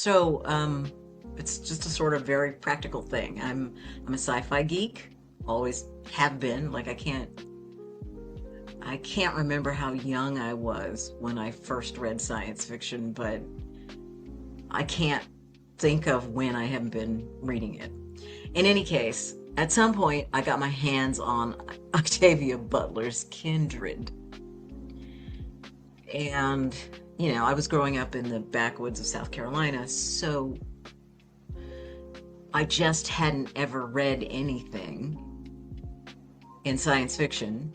So, it's just a sort of very practical thing. I'm a sci-fi geek, always have been. Like I can't remember how young I was when I first read science fiction, but I can't think of when I haven't been reading it. In any case, at some point I got my hands on Octavia Butler's Kindred. And, I was growing up in the backwoods of South Carolina, so I just hadn't ever read anything in science fiction,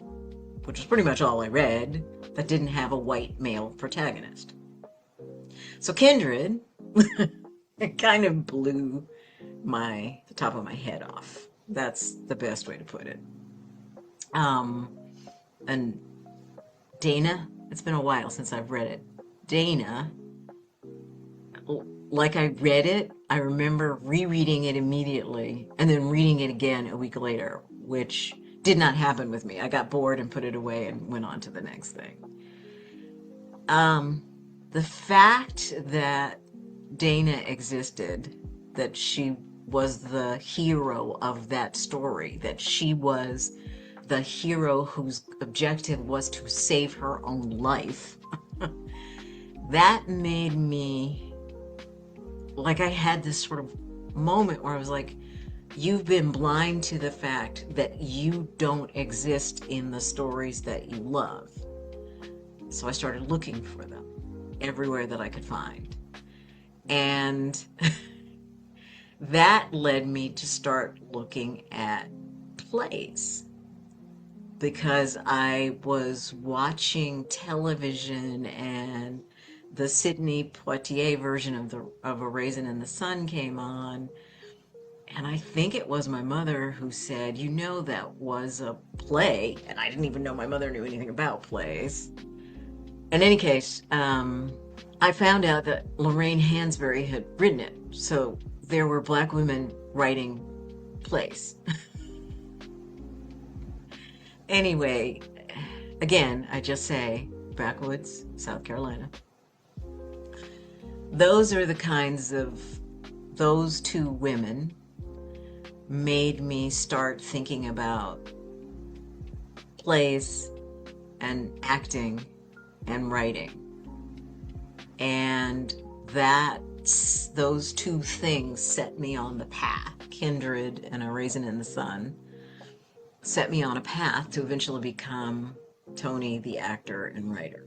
which was pretty much all I read, that didn't have a white male protagonist. So Kindred, it kind of blew the top of my head off. That's the best way to put it. Um, and Dana, it's been a while since I've read it. Dana, like I read it, I remember rereading it immediately and then reading it again a week later, which did not happen with me. I got bored and put it away and went on to the next thing. Um, the fact that Dana existed, that she was the hero of that story, that she was the hero whose objective was to save her own life, that made me like I had this sort of moment where I was like, you've been blind to the fact that you don't exist in the stories that you love. So I started looking for them everywhere that I could find. And that led me to start looking at plays because I was watching television and the Sidney Poitier version of A Raisin in the Sun came on, and I think it was my mother who said, that was a play, and I didn't even know my mother knew anything about plays. In any case, I found out that Lorraine Hansberry had written it, so there were black women writing plays. Anyway, again, I just say, backwoods, South Carolina. Those are the kinds of, those two women made me start thinking about plays and acting and writing. And those two things set me on the path. Kindred and A Raisin in the Sun set me on a path to eventually become Toni, the actor and writer.